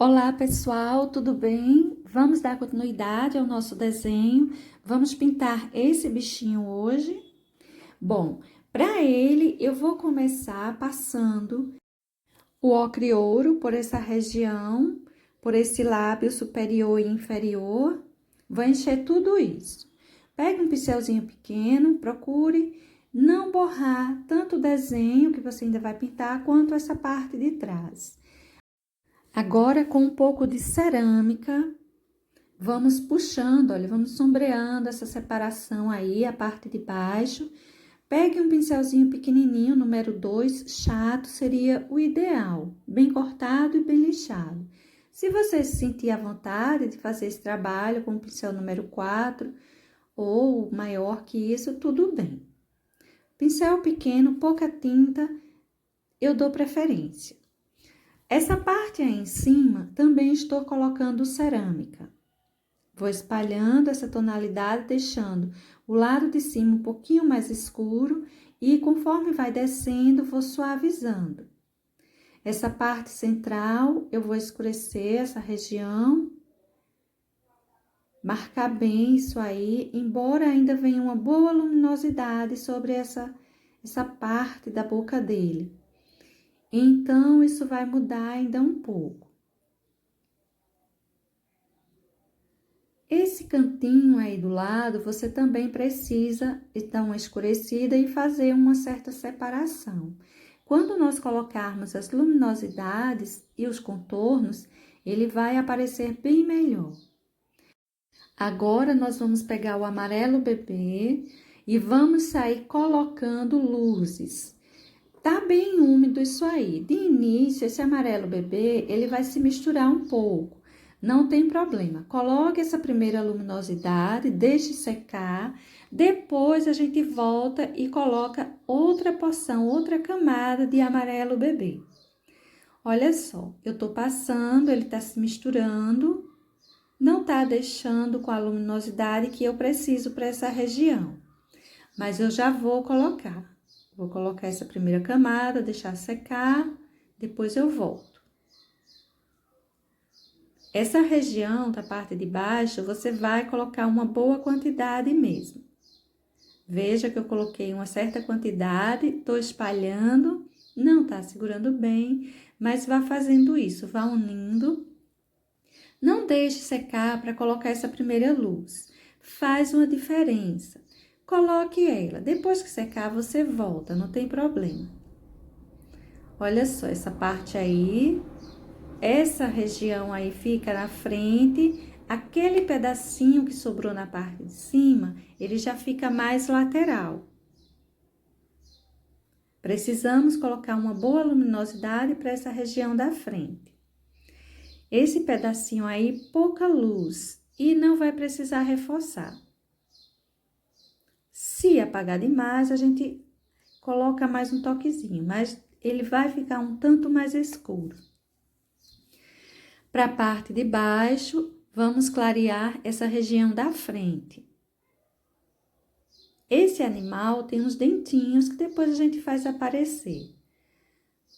Olá pessoal, tudo bem? Vamos dar continuidade ao nosso desenho. Vamos pintar esse bichinho hoje. Bom, para ele eu vou começar passando o ocre ouro por essa região, por esse lábio superior e inferior. Vou encher tudo isso. Pegue um pincelzinho pequeno, procure não borrar tanto o desenho que você ainda vai pintar, quanto essa parte de trás. Agora, com um pouco de cerâmica, vamos puxando, olha, vamos sombreando essa separação aí, a parte de baixo. Pegue um pincelzinho pequenininho, número 2, chato, seria o ideal, bem cortado e bem lixado. Se você se sentir à vontade de fazer esse trabalho com o pincel número 4 ou maior que isso, tudo bem. Pincel pequeno, pouca tinta, eu dou preferência. Essa parte aí em cima, também estou colocando cerâmica. Vou espalhando essa tonalidade, deixando o lado de cima um pouquinho mais escuro e conforme vai descendo, vou suavizando. Essa parte central, eu vou escurecer essa região, marcar bem isso aí, embora ainda venha uma boa luminosidade sobre essa parte da boca dele. Então, isso vai mudar ainda um pouco. Esse cantinho aí do lado, você também precisa dar uma escurecida e fazer uma certa separação. Quando nós colocarmos as luminosidades e os contornos, ele vai aparecer bem melhor. Agora, nós vamos pegar o amarelo bebê e vamos sair colocando luzes. Tá bem úmido isso aí. De início, esse amarelo bebê, ele vai se misturar um pouco. Não tem problema. Coloque essa primeira luminosidade, deixe secar. Depois, a gente volta e coloca outra porção, outra camada de amarelo bebê. Olha só, eu tô passando, ele tá se misturando. Não tá deixando com a luminosidade que eu preciso para essa região. Mas eu já vou colocar. Vou colocar essa primeira camada, deixar secar, depois eu volto. Essa região da parte de baixo, você vai colocar uma boa quantidade mesmo. Veja que eu coloquei uma certa quantidade, tô espalhando, não tá segurando bem, mas vá fazendo isso, vá unindo. Não deixe secar para colocar essa primeira luz, faz uma diferença. Coloque ela, depois que secar você volta, não tem problema. Olha só, essa parte aí, essa região aí fica na frente, aquele pedacinho que sobrou na parte de cima, ele já fica mais lateral. Precisamos colocar uma boa luminosidade para essa região da frente. Esse pedacinho aí, pouca luz e não vai precisar reforçar. Se apagar demais, a gente coloca mais um toquezinho, mas ele vai ficar um tanto mais escuro. Para a parte de baixo, vamos clarear essa região da frente. Esse animal tem uns dentinhos que depois a gente faz aparecer.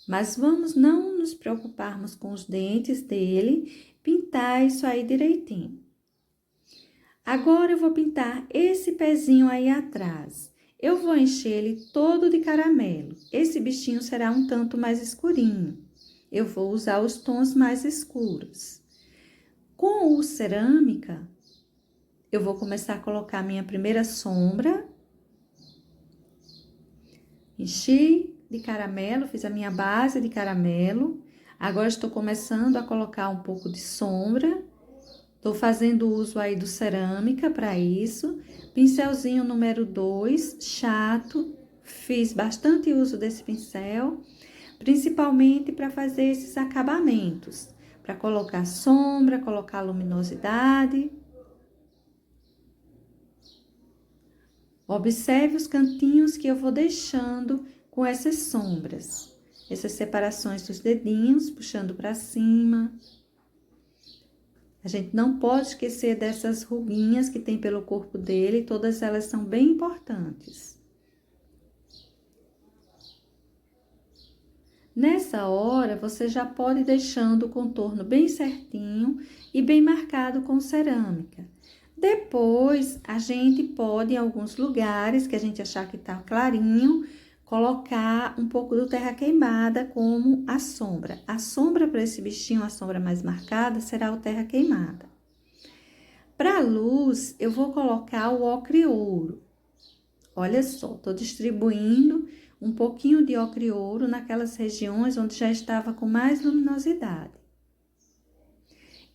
Mas vamos não nos preocuparmos com os dentes dele, pintar isso aí direitinho. Agora eu vou pintar esse pezinho aí atrás. Eu vou encher ele todo de caramelo. Esse bichinho será um tanto mais escurinho. Eu vou usar os tons mais escuros. Com o cerâmica, eu vou começar a colocar minha primeira sombra. Enchi de caramelo, fiz a minha base de caramelo. Agora, estou começando a colocar um pouco de sombra. Estou fazendo uso aí do cerâmica para isso. Pincelzinho número 2, chato. Fiz bastante uso desse pincel, principalmente para fazer esses acabamentos. Para colocar sombra, colocar luminosidade. Observe os cantinhos que eu vou deixando com essas sombras. Essas separações dos dedinhos, puxando para cima. A gente não pode esquecer dessas ruguinhas que tem pelo corpo dele, todas elas são bem importantes. Nessa hora, você já pode ir deixando o contorno bem certinho e bem marcado com cerâmica. Depois, a gente pode, em alguns lugares que a gente achar que tá clarinho, colocar um pouco do terra queimada como a sombra. A sombra para esse bichinho, a sombra mais marcada, será o terra queimada. Para a luz, eu vou colocar o ocre ouro. Olha só, tô distribuindo um pouquinho de ocre ouro naquelas regiões onde já estava com mais luminosidade.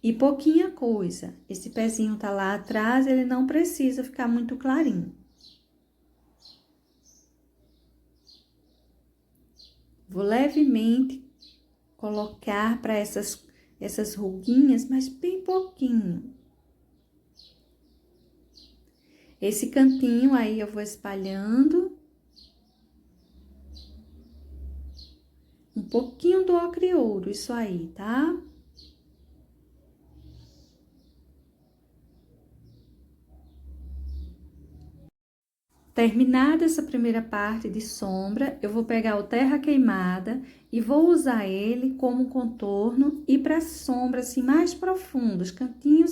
E pouquinha coisa, esse pezinho tá lá atrás, ele não precisa ficar muito clarinho. Vou levemente colocar para essas ruguinhas, mas bem pouquinho. Esse cantinho aí eu vou espalhando um pouquinho do ocre ouro, isso aí, tá? Terminada essa primeira parte de sombra, eu vou pegar o terra queimada e vou usar ele como contorno e para sombra assim mais profundos, cantinhos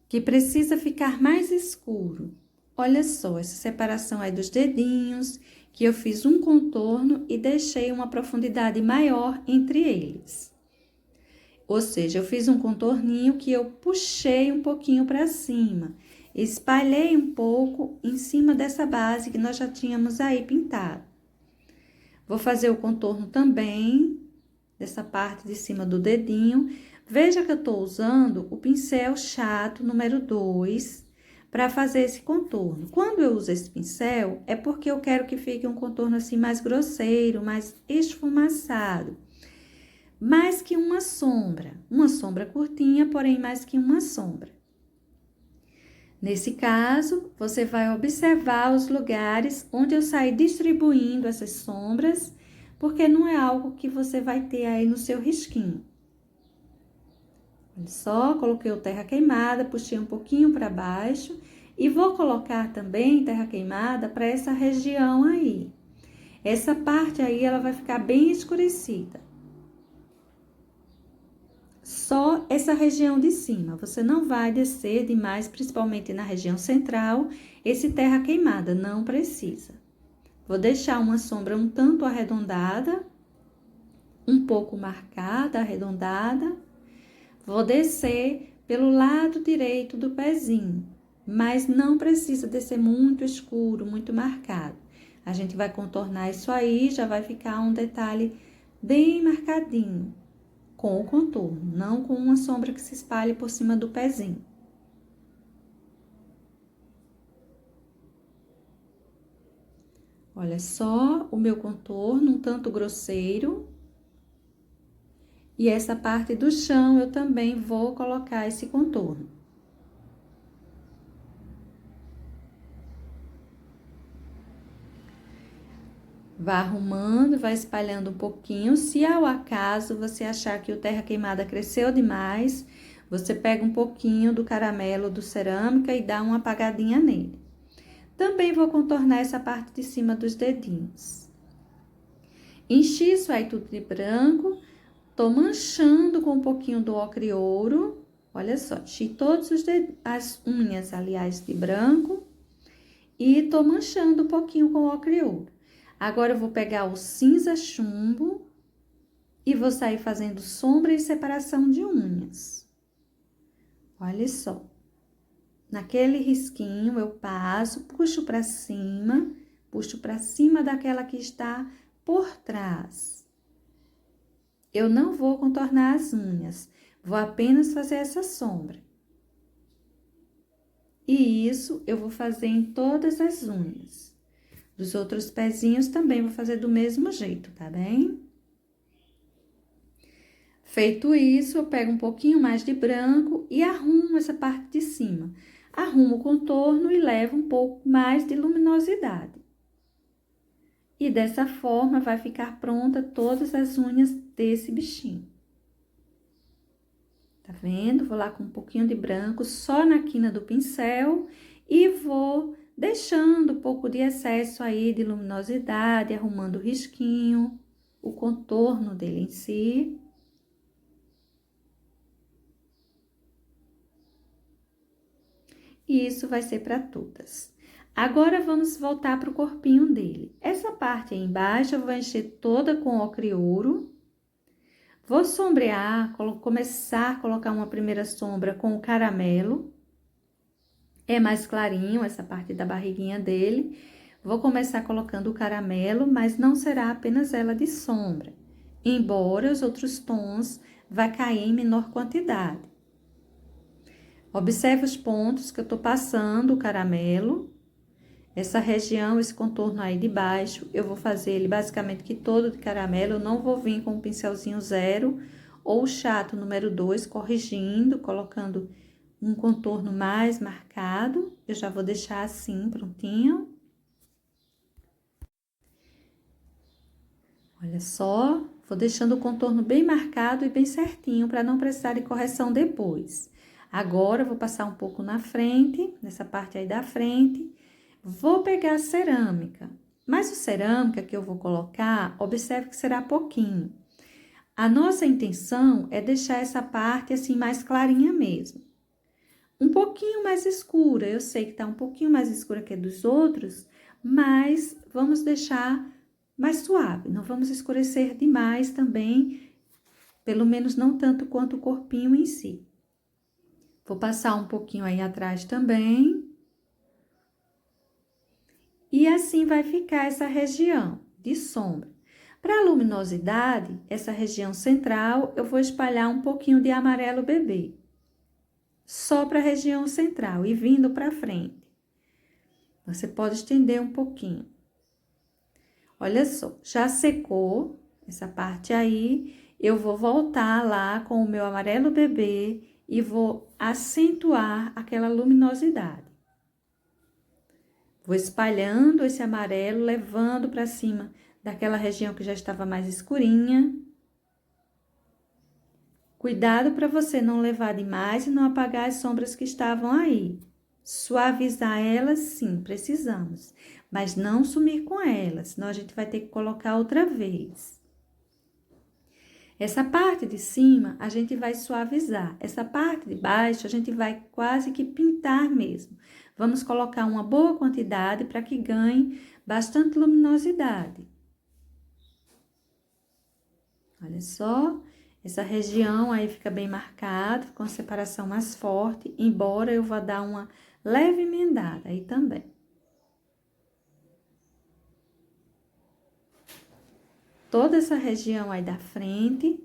que precisa ficar mais escuro. Olha só, essa separação aí dos dedinhos, que eu fiz um contorno e deixei uma profundidade maior entre eles. Ou seja, eu fiz um contorninho que eu puxei um pouquinho para cima, espalhei um pouco em cima dessa base que nós já tínhamos aí pintado. Vou fazer o contorno também, dessa parte de cima do dedinho. Veja que eu tô usando o pincel chato número 2 para fazer esse contorno. Quando eu uso esse pincel, é porque eu quero que fique um contorno assim mais grosseiro, mais esfumaçado. Mais que uma sombra curtinha, porém mais que uma sombra. Nesse caso, você vai observar os lugares onde eu saí distribuindo essas sombras, porque não é algo que você vai ter aí no seu risquinho. Olha só, coloquei o terra queimada, puxei um pouquinho para baixo e vou colocar também terra queimada para essa região aí. Essa parte aí, ela vai ficar bem escurecida. Só essa região de cima, você não vai descer demais, principalmente na região central, esse terra queimada, não precisa. Vou deixar uma sombra um tanto arredondada, um pouco marcada, arredondada. Vou descer pelo lado direito do pezinho, mas não precisa descer muito escuro, muito marcado. A gente vai contornar isso aí, já vai ficar um detalhe bem marcadinho. Com o contorno, não com uma sombra que se espalhe por cima do pezinho. Olha só o meu contorno, um tanto grosseiro. E essa parte do chão eu também vou colocar esse contorno. Vá arrumando, vai espalhando um pouquinho. Se ao acaso você achar que o terra queimada cresceu demais, você pega um pouquinho do caramelo do cerâmica e dá uma apagadinha nele. Também vou contornar essa parte de cima dos dedinhos. Enchi isso aí tudo de branco, tô manchando com um pouquinho do ocre ouro. Olha só, enchi todos as unhas, aliás, de branco e tô manchando um pouquinho com ocre ouro. Agora, eu vou pegar o cinza chumbo e vou sair fazendo sombra e separação de unhas. Olha só. Naquele risquinho, eu passo, puxo para cima daquela que está por trás. Eu não vou contornar as unhas, vou apenas fazer essa sombra. E isso eu vou fazer em todas as unhas. Dos outros pezinhos também vou fazer do mesmo jeito, tá bem? Feito isso, eu pego um pouquinho mais de branco e arrumo essa parte de cima. Arrumo o contorno e levo um pouco mais de luminosidade. E dessa forma, vai ficar pronta todas as unhas desse bichinho. Tá vendo? Vou lá com um pouquinho de branco só na quina do pincel e vou deixando um pouco de excesso aí de luminosidade, arrumando o risquinho. o contorno dele em si. E isso vai ser para todas. Agora, vamos voltar para o corpinho dele. Essa parte aí embaixo, eu vou encher toda com ocre ouro. Vou sombrear, começar a colocar uma primeira sombra com o caramelo. É mais clarinho essa parte da barriguinha dele. Vou começar colocando o caramelo, mas não será apenas ela de sombra. Embora os outros tons vá cair em menor quantidade. Observe os pontos que eu tô passando o caramelo. Essa região, esse contorno aí de baixo, eu vou fazer ele basicamente que todo de caramelo. Eu não vou vir com o pincelzinho 0 ou o chato número 2, corrigindo, colocando um contorno mais marcado. Eu já vou deixar assim, prontinho. Olha só, vou deixando o contorno bem marcado e bem certinho, para não precisar de correção depois. Agora, eu vou passar um pouco na frente, nessa parte aí da frente. Vou pegar a cerâmica, mas o cerâmica que eu vou colocar, observe que será pouquinho. A nossa intenção é deixar essa parte assim mais clarinha mesmo. Um pouquinho mais escura, eu sei que tá um pouquinho mais escura que a dos outros, mas vamos deixar mais suave, não vamos escurecer demais também, pelo menos não tanto quanto o corpinho em si. Vou passar um pouquinho aí atrás também. E assim vai ficar essa região de sombra. Para a luminosidade, essa região central, eu vou espalhar um pouquinho de amarelo bebê. Só para a região central e vindo para frente. Você pode estender um pouquinho. Olha só, já secou essa parte aí. Eu vou voltar lá com o meu amarelo bebê e vou acentuar aquela luminosidade. Vou espalhando esse amarelo, levando para cima daquela região que já estava mais escurinha. Cuidado para você não levar demais e não apagar as sombras que estavam aí. Suavizar elas, sim, precisamos, mas não sumir com elas, senão a gente vai ter que colocar outra vez. Essa parte de cima, a gente vai suavizar. Essa parte de baixo, a gente vai quase que pintar mesmo. Vamos colocar uma boa quantidade para que ganhe bastante luminosidade. Olha só, essa região aí fica bem marcada, com separação mais forte, embora eu vá dar uma leve emendada aí também. Toda essa região aí da frente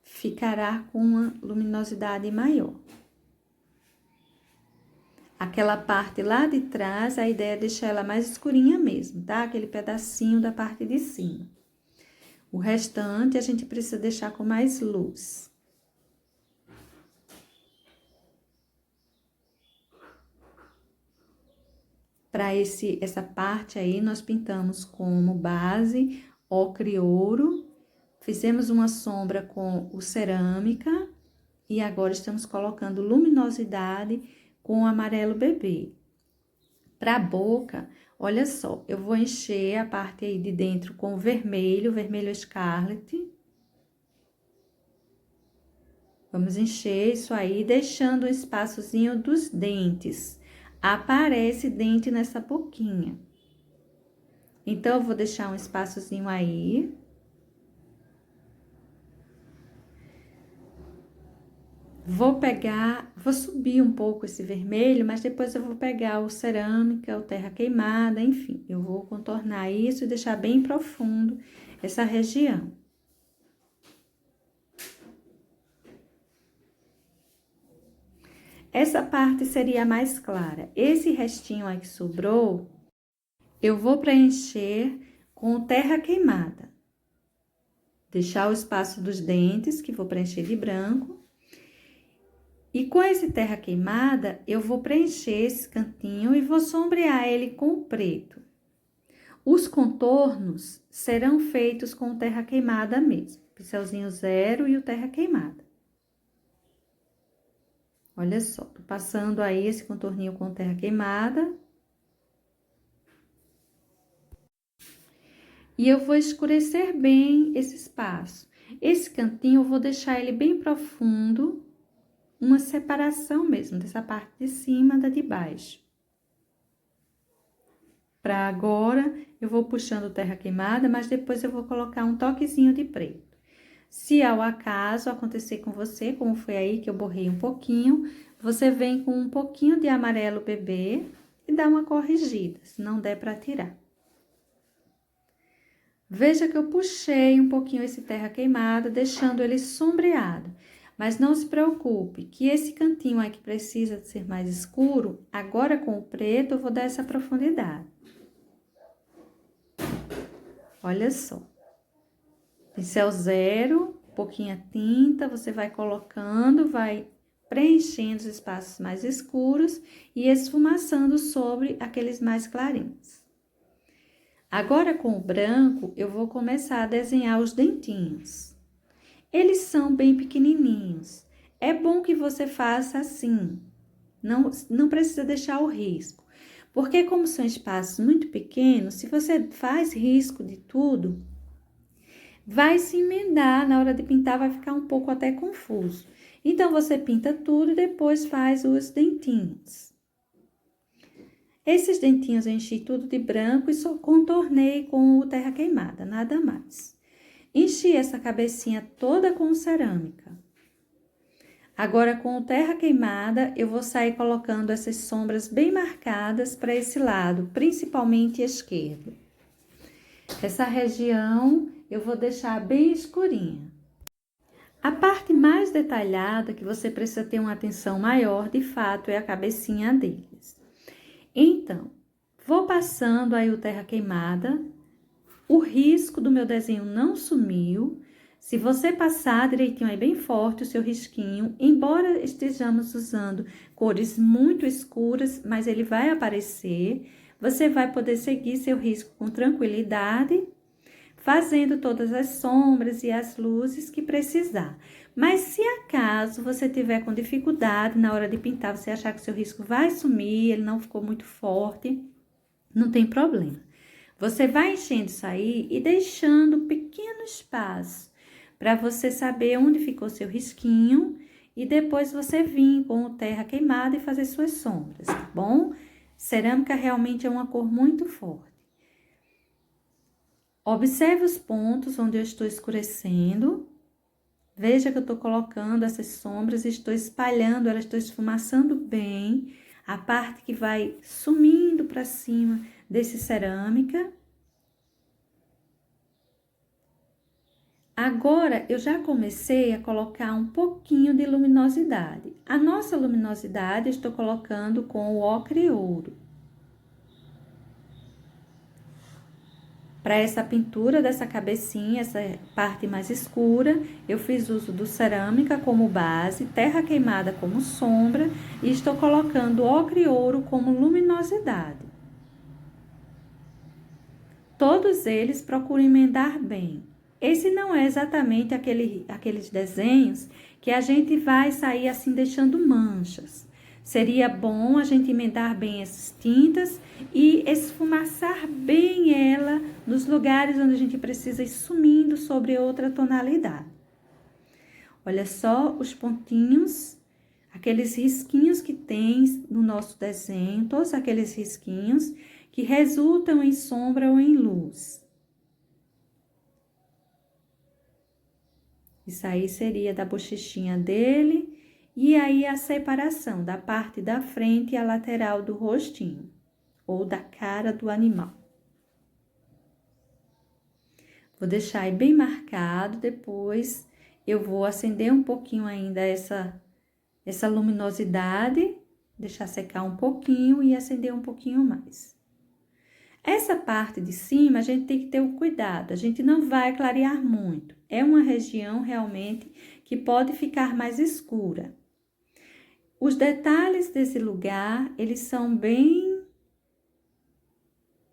ficará com uma luminosidade maior. Aquela parte lá de trás, a ideia é deixar ela mais escurinha mesmo, tá? Aquele pedacinho da parte de cima. O restante, a gente precisa deixar com mais luz. Para essa parte aí, nós pintamos como base ocre ouro. Fizemos uma sombra com o cerâmica. E agora, estamos colocando luminosidade com o amarelo bebê. Para a boca, olha só, eu vou encher a parte aí de dentro com o vermelho Scarlet. Vamos encher isso aí, deixando um espaçozinho dos dentes. Aparece dente nessa boquinha. Então, eu vou deixar um espaçozinho aí. Vou subir um pouco esse vermelho, mas depois eu vou pegar o cerâmica, o terra queimada, enfim. Eu vou contornar isso e deixar bem profundo essa região. Essa parte seria a mais clara. Esse restinho aí que sobrou, eu vou preencher com terra queimada. Deixar o espaço dos dentes, que vou preencher de branco. E com esse terra queimada, eu vou preencher esse cantinho e vou sombrear ele com o preto. Os contornos serão feitos com terra queimada mesmo. Pincelzinho 0 e o terra queimada. Olha só, tô passando aí esse contorninho com terra queimada. E eu vou escurecer bem esse espaço. Esse cantinho eu vou deixar ele bem profundo, uma separação mesmo dessa parte de cima da de baixo. Para agora, eu vou puxando terra queimada, mas depois eu vou colocar um toquezinho de preto. Se ao acaso acontecer com você, como foi aí que eu borrei um pouquinho, você vem com um pouquinho de amarelo bebê e dá uma corrigida, se não der para tirar. Veja que eu puxei um pouquinho esse terra queimada, deixando ele sombreado. Mas não se preocupe, que esse cantinho aí que precisa de ser mais escuro, agora com o preto eu vou dar essa profundidade. Olha só. Pincel zero, pouquinha tinta, você vai colocando, vai preenchendo os espaços mais escuros e esfumaçando sobre aqueles mais clarinhos. Agora, com o branco, eu vou começar a desenhar os dentinhos. Eles são bem pequenininhos. É bom que você faça assim. Não precisa deixar o risco. Porque como são espaços muito pequenos, se você faz risco de tudo, vai se emendar, na hora de pintar vai ficar um pouco até confuso. Então, você pinta tudo e depois faz os dentinhos. Esses dentinhos eu enchi tudo de branco e só contornei com o terra queimada, nada mais. Enchi essa cabecinha toda com cerâmica. Agora, com o terra queimada, eu vou sair colocando essas sombras bem marcadas para esse lado, principalmente esquerdo. Essa região eu vou deixar bem escurinha. A parte mais detalhada, que você precisa ter uma atenção maior, de fato, é a cabecinha deles. Então, vou passando aí o terra queimada. O risco do meu desenho não sumiu. Se você passar direitinho aí bem forte o seu risquinho, embora estejamos usando cores muito escuras, mas ele vai aparecer, você vai poder seguir seu risco com tranquilidade, fazendo todas as sombras e as luzes que precisar. Mas se acaso você tiver com dificuldade na hora de pintar, você achar que seu risco vai sumir, ele não ficou muito forte, não tem problema. Você vai enchendo isso aí e deixando um pequeno espaço para você saber onde ficou seu risquinho e depois você vir com o terra queimada e fazer suas sombras, tá bom? Cerâmica realmente é uma cor muito forte. Observe os pontos onde eu estou escurecendo. Veja que eu estou colocando essas sombras, estou espalhando, elas estou esfumaçando bem. A parte que vai sumindo para cima desse cerâmica. Agora, eu já comecei a colocar um pouquinho de luminosidade. A nossa luminosidade eu estou colocando com o ocre ouro. Para essa pintura dessa cabecinha, essa parte mais escura, eu fiz uso do cerâmica como base, terra queimada como sombra e estou colocando ocre ouro como luminosidade. Todos eles procuram emendar bem. Esse não é exatamente aqueles desenhos que a gente vai sair assim deixando manchas. Seria bom a gente emendar bem essas tintas e esfumaçar bem ela nos lugares onde a gente precisa ir sumindo sobre outra tonalidade. Olha só os pontinhos, aqueles risquinhos que tem no nosso desenho, todos aqueles risquinhos que resultam em sombra ou em luz. Isso aí seria da bochechinha dele. E aí, a separação da parte da frente e a lateral do rostinho, ou da cara do animal. Vou deixar aí bem marcado, depois eu vou acender um pouquinho ainda essa luminosidade, deixar secar um pouquinho e acender um pouquinho mais. Essa parte de cima, a gente tem que ter o cuidado, a gente não vai clarear muito. É uma região realmente que pode ficar mais escura. Os detalhes desse lugar, eles são bem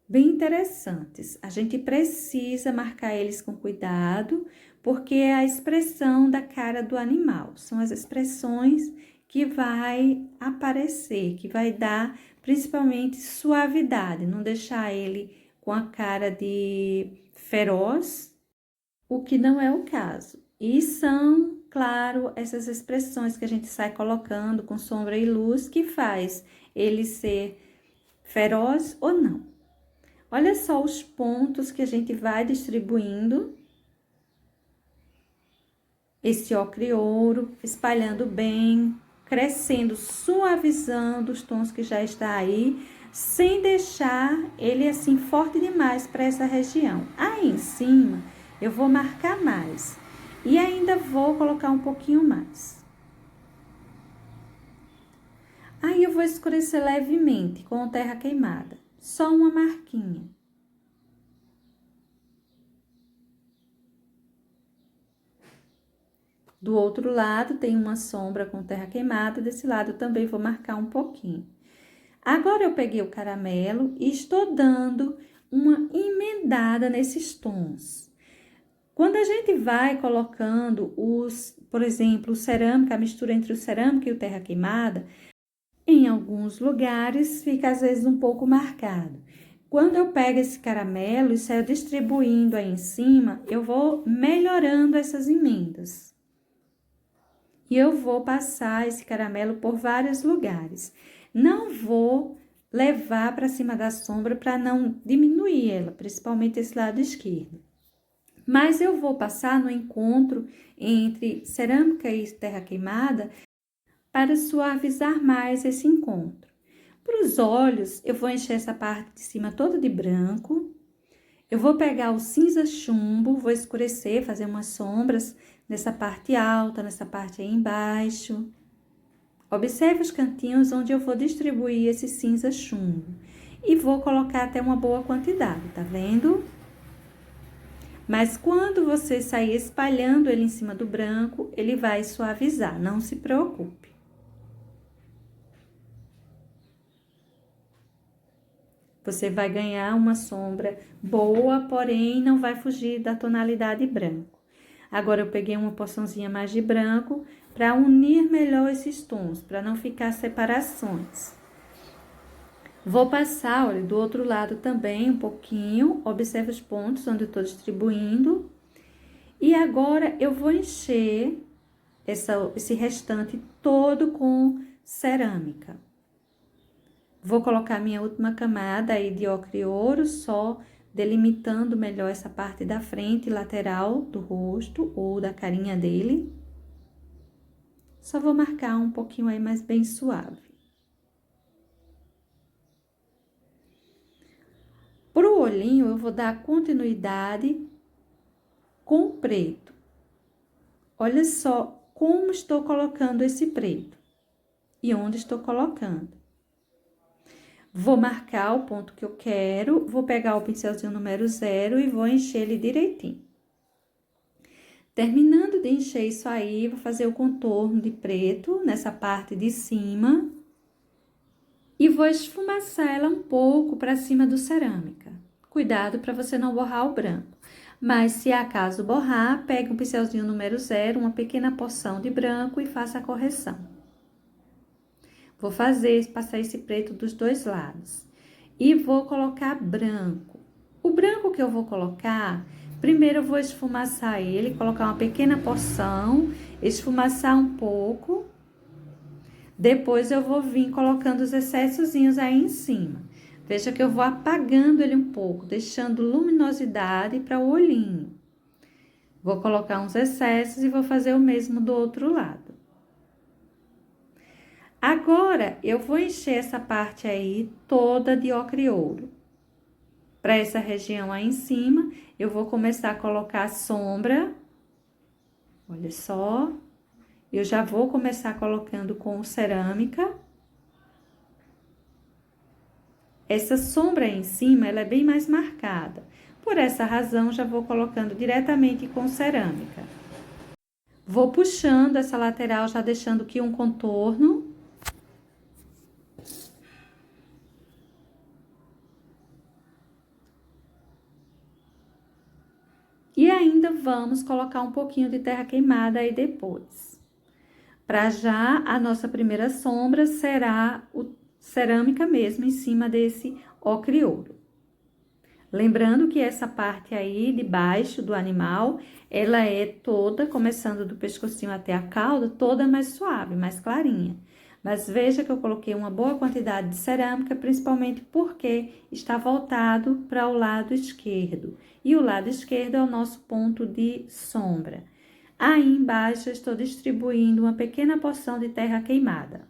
interessantes. A gente precisa marcar eles com cuidado, porque é a expressão da cara do animal. São as expressões que vai aparecer, que vai dar principalmente suavidade, não deixar ele com a cara de feroz, o que não é o caso. E são, claro, essas expressões que a gente sai colocando com sombra e luz que faz ele ser feroz ou não. Olha só os pontos que a gente vai distribuindo esse ocre ouro, espalhando bem, crescendo, suavizando os tons que já está aí, sem deixar ele assim forte demais para essa região. Aí em cima, eu vou marcar mais e ainda vou colocar um pouquinho mais. Aí eu vou escurecer levemente com terra queimada, só uma marquinha. Do outro lado tem uma sombra com terra queimada, desse lado também vou marcar um pouquinho. Agora eu peguei o caramelo e estou dando uma emendada nesses tons. Quando a gente vai colocando por exemplo, a mistura entre o cerâmica e o terra queimada, em alguns lugares fica às vezes um pouco marcado. Quando eu pego esse caramelo e saio distribuindo aí em cima, eu vou melhorando essas emendas. E eu vou passar esse caramelo por vários lugares. Não vou levar para cima da sombra para não diminuir ela, principalmente esse lado esquerdo. Mas eu vou passar no encontro entre cerâmica e terra queimada para suavizar mais esse encontro. Para os olhos, eu vou encher essa parte de cima toda de branco. Eu vou pegar o cinza chumbo, vou escurecer, fazer umas sombras nessa parte alta, nessa parte aí embaixo. Observe os cantinhos onde eu vou distribuir esse cinza chumbo. E vou colocar até uma boa quantidade, tá vendo? Mas quando você sair espalhando ele em cima do branco, ele vai suavizar, não se preocupe. Você vai ganhar uma sombra boa, porém não vai fugir da tonalidade branco. Agora, eu peguei uma porçãozinha mais de branco para unir melhor esses tons, para não ficar separações. Vou passar, olha, do outro lado também um pouquinho, observe os pontos onde eu estou distribuindo. E agora, eu vou encher esse restante todo com cerâmica. Vou colocar minha última camada aí de ocre ouro, só delimitando melhor essa parte da frente e lateral do rosto ou da carinha dele. Só vou marcar um pouquinho aí, mas bem suave. Pro olhinho, eu vou dar continuidade com o preto. Olha só como estou colocando esse preto e onde estou colocando. Vou marcar o ponto que eu quero, vou pegar o pincelzinho número 0 e vou encher ele direitinho. Terminando de encher isso aí, vou fazer o contorno de preto nessa parte de cima. E vou esfumaçar ela um pouco para cima do cerâmica. Cuidado para você não borrar o branco. Mas se acaso borrar, pegue um pincelzinho número 0, uma pequena porção de branco e faça a correção. Vou passar esse preto dos dois lados. E vou colocar branco. O branco que eu vou colocar, primeiro eu vou esfumaçar ele, colocar uma pequena porção, esfumaçar um pouco. Depois eu vou vir colocando os excessozinhos aí em cima. Veja que eu vou apagando ele um pouco, deixando luminosidade para o olhinho. Vou colocar uns excessos e vou fazer o mesmo do outro lado. Agora, eu vou encher essa parte aí toda de ocre ouro. Para essa região aí em cima, eu vou começar a colocar sombra. Olha só. Eu já vou começar colocando com cerâmica. Essa sombra aí em cima, ela é bem mais marcada. Por essa razão, já vou colocando diretamente com cerâmica. Vou puxando essa lateral, já deixando aqui um contorno. E ainda vamos colocar um pouquinho de terra queimada aí depois. Para já, a nossa primeira sombra será cerâmica mesmo, em cima desse ocre ouro. Lembrando que essa parte aí de baixo do animal, ela é toda, começando do pescocinho até a cauda, toda mais suave, mais clarinha. Mas veja que eu coloquei uma boa quantidade de cerâmica, principalmente porque está voltado para o lado esquerdo. E o lado esquerdo é o nosso ponto de sombra. Aí embaixo eu estou distribuindo uma pequena porção de terra queimada.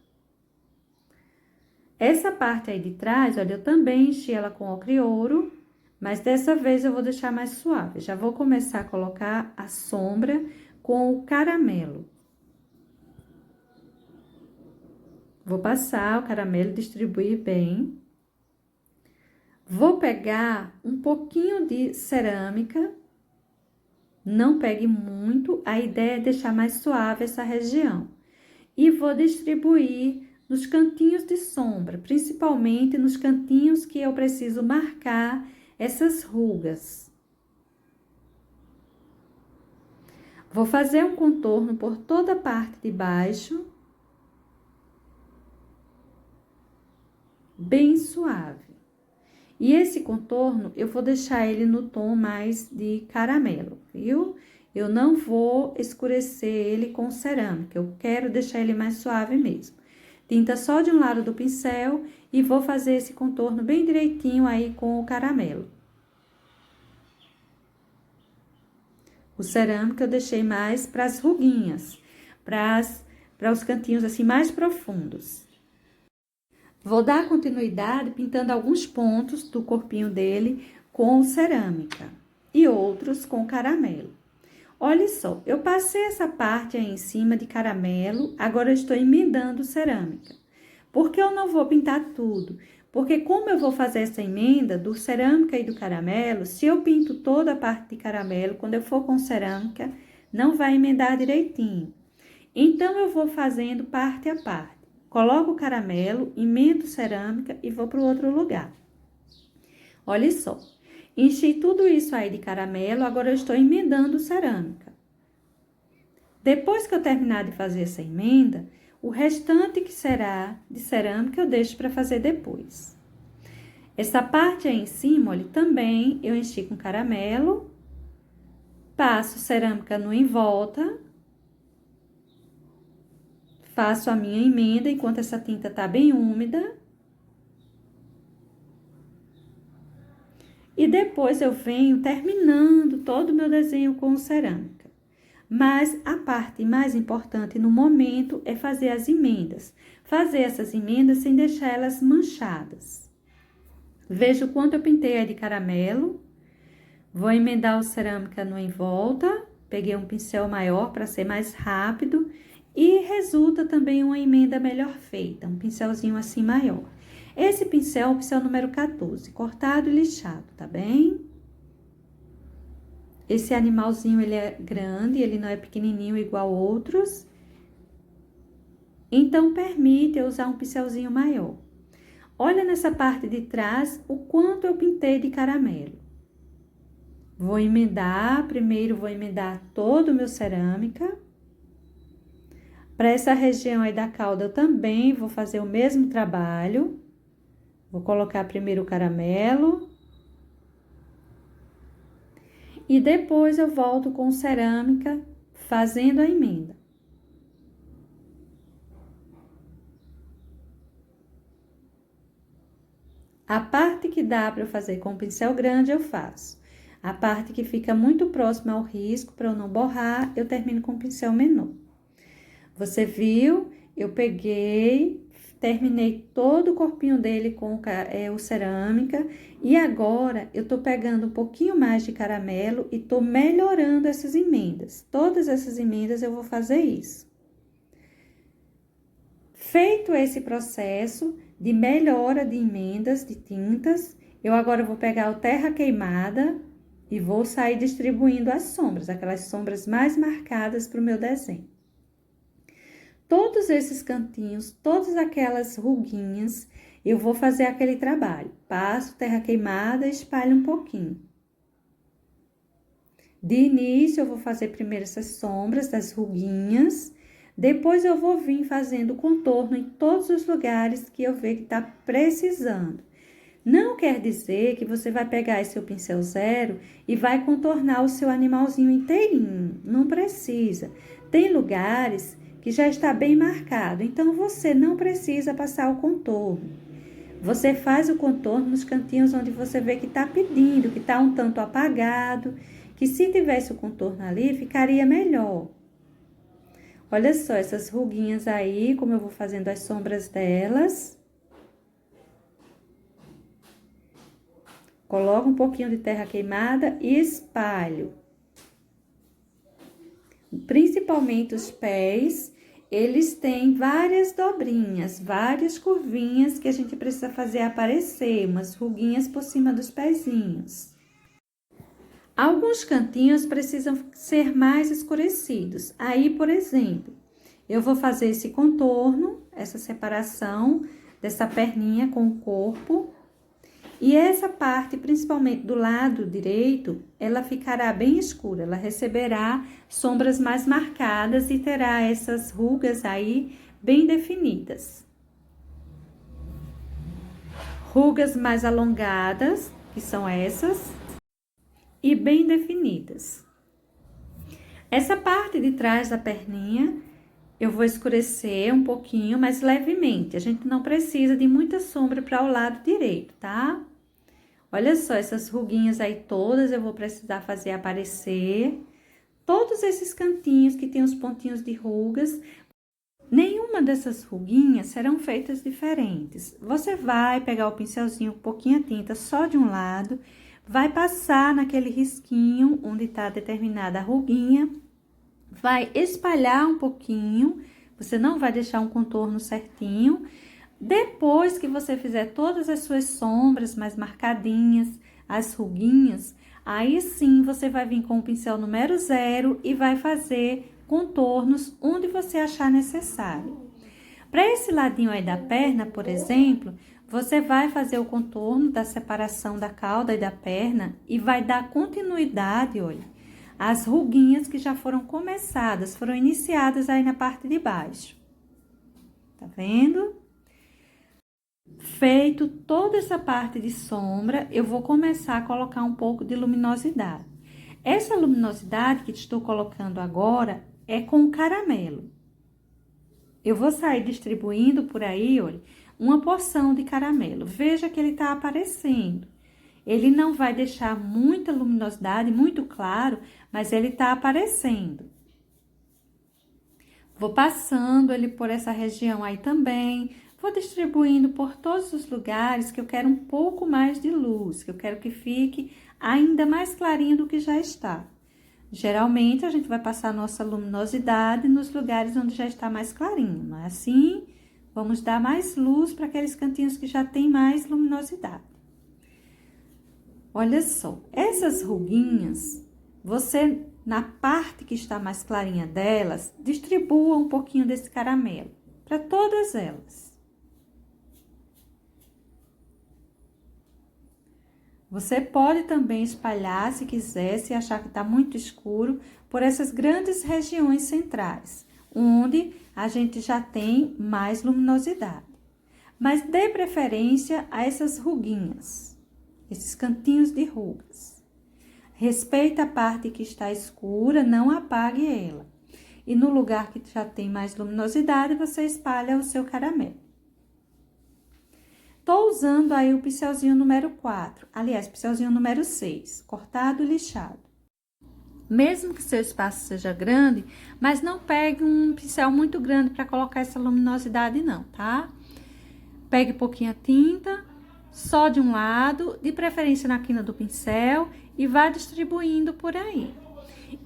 Essa parte aí de trás, olha, eu também enchi ela com ocre e ouro, mas dessa vez eu vou deixar mais suave. Já vou começar a colocar a sombra com o caramelo. Vou passar o caramelo, distribuir bem. Vou pegar um pouquinho de cerâmica. Não pegue muito, a ideia é deixar mais suave essa região. E vou distribuir nos cantinhos de sombra, principalmente nos cantinhos que eu preciso marcar essas rugas. Vou fazer um contorno por toda a parte de baixo, bem suave. E esse contorno, eu vou deixar ele no tom mais de caramelo, viu? Eu não vou escurecer ele com cerâmica, eu quero deixar ele mais suave mesmo. Tinta só de um lado do pincel e vou fazer esse contorno bem direitinho aí com o caramelo. O cerâmica eu deixei mais para as ruguinhas, para os cantinhos assim mais profundos. Vou dar continuidade pintando alguns pontos do corpinho dele com cerâmica e outros com caramelo. Olha só, eu passei essa parte aí em cima de caramelo, agora eu estou emendando cerâmica. Por que eu não vou pintar tudo? Porque como eu vou fazer essa emenda do cerâmica e do caramelo, se eu pinto toda a parte de caramelo, quando eu for com cerâmica, não vai emendar direitinho. Então, eu vou fazendo parte a parte. Coloco o caramelo, emendo cerâmica e vou para o outro lugar. Olha só, enchi tudo isso aí de caramelo, agora eu estou emendando cerâmica. Depois que eu terminar de fazer essa emenda, o restante que será de cerâmica eu deixo para fazer depois. Essa parte aí em cima, olha, também eu enchi com caramelo, passo cerâmica no em volta. Faço a minha emenda enquanto essa tinta tá bem úmida. E depois eu venho terminando todo o meu desenho com cerâmica. Mas a parte mais importante no momento é fazer as emendas. Fazer essas emendas sem deixar elas manchadas. Veja o quanto eu pintei aí de caramelo. Vou emendar o cerâmica no em volta. Peguei um pincel maior para ser mais rápido. E resulta também uma emenda melhor feita, um pincelzinho assim maior. Esse pincel é o pincel número 14, cortado e lixado, tá bem? Esse animalzinho, ele é grande, ele não é pequenininho igual outros. Então, permite eu usar um pincelzinho maior. Olha nessa parte de trás o quanto eu pintei de caramelo. Vou emendar, primeiro vou emendar todo o meu cerâmica. Para essa região aí da cauda, eu também vou fazer o mesmo trabalho. Vou colocar primeiro o caramelo. E depois eu volto com cerâmica, fazendo a emenda. A parte que dá para eu fazer com o pincel grande, eu faço. A parte que fica muito próxima ao risco, para eu não borrar, eu termino com o pincel menor. Você viu? Eu peguei, terminei todo o corpinho dele com o cerâmica. E agora, eu tô pegando um pouquinho mais de caramelo e tô melhorando essas emendas. Todas essas emendas eu vou fazer isso. Feito esse processo de melhora de emendas, de tintas, eu agora vou pegar o terra queimada e vou sair distribuindo as sombras, aquelas sombras mais marcadas para o meu desenho. Todos esses cantinhos, todas aquelas ruguinhas, eu vou fazer aquele trabalho. Passo terra queimada e espalho um pouquinho. De início, eu vou fazer primeiro essas sombras das ruguinhas. Depois, eu vou vir fazendo contorno em todos os lugares que eu ver que tá precisando. Não quer dizer que você vai pegar esse seu pincel zero e vai contornar o seu animalzinho inteirinho. Não precisa. Tem lugares que já está bem marcado, então você não precisa passar o contorno. Você faz o contorno nos cantinhos onde você vê que está pedindo, que está um tanto apagado, que se tivesse o contorno ali, ficaria melhor. Olha só essas ruguinhas aí, como eu vou fazendo as sombras delas. Coloco um pouquinho de terra queimada e espalho. Principalmente os pés, eles têm várias dobrinhas, várias curvinhas que a gente precisa fazer aparecer, umas ruguinhas por cima dos pezinhos. Alguns cantinhos precisam ser mais escurecidos. Aí, por exemplo, eu vou fazer esse contorno, essa separação dessa perninha com o corpo. E essa parte, principalmente do lado direito, ela ficará bem escura. Ela receberá sombras mais marcadas e terá essas rugas aí bem definidas. Rugas mais alongadas, que são essas, e bem definidas. Essa parte de trás da perninha, eu vou escurecer um pouquinho, mas levemente. A gente não precisa de muita sombra para o lado direito, tá? Olha só, essas ruguinhas aí todas eu vou precisar fazer aparecer. Todos esses cantinhos que tem os pontinhos de rugas, nenhuma dessas ruguinhas serão feitas diferentes. Você vai pegar o pincelzinho, um pouquinho de tinta só de um lado, vai passar naquele risquinho onde está determinada a ruguinha, vai espalhar um pouquinho, você não vai deixar um contorno certinho. Depois que você fizer todas as suas sombras mais marcadinhas, as ruguinhas, aí sim você vai vir com o pincel número 0 e vai fazer contornos onde você achar necessário. Para esse ladinho aí da perna, por exemplo, você vai fazer o contorno da separação da cauda e da perna e vai dar continuidade, olha, às ruguinhas que já foram começadas, foram iniciadas aí na parte de baixo. Tá vendo? Feito toda essa parte de sombra, eu vou começar a colocar um pouco de luminosidade. Essa luminosidade que estou colocando agora é com caramelo. Eu vou sair distribuindo por aí, olha, uma porção de caramelo. Veja que ele tá aparecendo. Ele não vai deixar muita luminosidade, muito claro, mas ele tá aparecendo. Vou passando ele por essa região aí também. Vou distribuindo por todos os lugares que eu quero um pouco mais de luz, que eu quero que fique ainda mais clarinho do que já está. Geralmente, a gente vai passar a nossa luminosidade nos lugares onde já está mais clarinho, não é assim? Vamos dar mais luz para aqueles cantinhos que já tem mais luminosidade. Olha só, essas ruguinhas, você, na parte que está mais clarinha delas, distribua um pouquinho desse caramelo para todas elas. Você pode também espalhar, se quiser, se achar que está muito escuro, por essas grandes regiões centrais, onde a gente já tem mais luminosidade. Mas dê preferência a essas ruguinhas, esses cantinhos de rugas. Respeita a parte que está escura, não apague ela. E no lugar que já tem mais luminosidade, você espalha o seu caramelo. Tô usando aí o pincelzinho número 4, aliás, pincelzinho número 6, cortado e lixado. Mesmo que seu espaço seja grande, mas não pegue um pincel muito grande para colocar essa luminosidade não, tá? Pegue pouquinha tinta, só de um lado, de preferência na quina do pincel, e vá distribuindo por aí.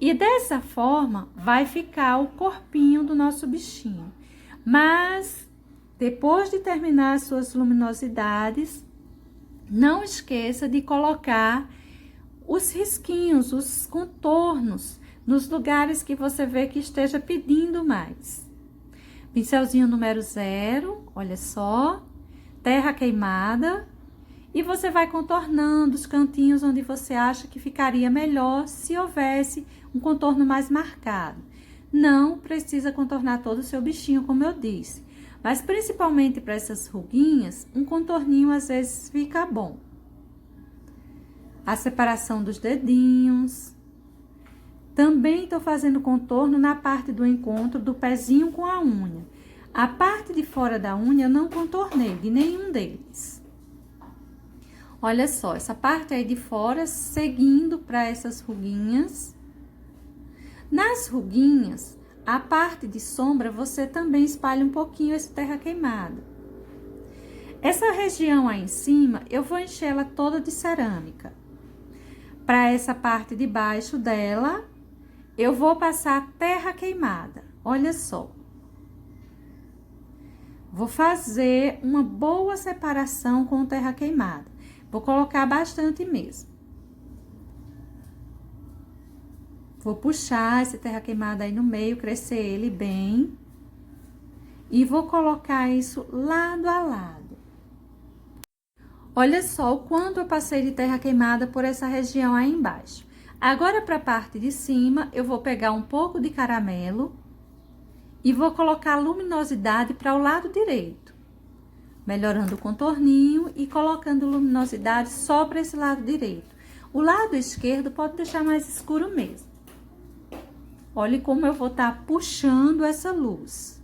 E dessa forma, vai ficar o corpinho do nosso bichinho. Mas depois de terminar as suas luminosidades, não esqueça de colocar os risquinhos, os contornos, nos lugares que você vê que esteja pedindo mais. Pincelzinho número 0, olha só, terra queimada, e você vai contornando os cantinhos onde você acha que ficaria melhor se houvesse um contorno mais marcado. Não precisa contornar todo o seu bichinho, como eu disse. Mas principalmente para essas ruguinhas, um contorninho às vezes fica bom. A separação dos dedinhos. Também tô fazendo contorno na parte do encontro do pezinho com a unha. A parte de fora da unha eu não contornei de nenhum deles. Olha só, essa parte aí de fora seguindo para essas ruguinhas. Nas ruguinhas, a parte de sombra, você também espalha um pouquinho esse terra queimada. Essa região aí em cima, eu vou encher ela toda de cerâmica. Para essa parte de baixo dela, eu vou passar terra queimada. Olha só. Vou fazer uma boa separação com terra queimada. Vou colocar bastante mesmo. Vou puxar esse terra queimada aí no meio, crescer ele bem. E vou colocar isso lado a lado. Olha só o quanto eu passei de terra queimada por essa região aí embaixo. Agora, para a parte de cima, eu vou pegar um pouco de caramelo e vou colocar luminosidade para o lado direito. Melhorando o contorninho e colocando luminosidade só para esse lado direito. O lado esquerdo pode deixar mais escuro mesmo. Olha como eu vou estar puxando essa luz.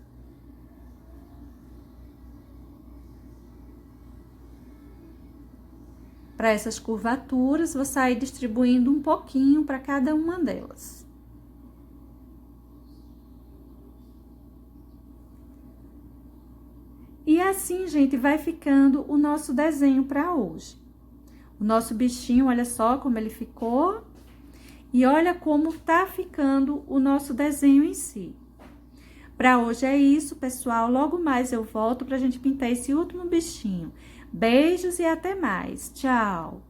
Para essas curvaturas, vou sair distribuindo um pouquinho para cada uma delas. E assim, gente, vai ficando o nosso desenho para hoje. O nosso bichinho, olha só como ele ficou. E olha como tá ficando o nosso desenho em si. Para hoje é isso, pessoal. Logo mais eu volto pra gente pintar esse último bichinho. Beijos e até mais. Tchau!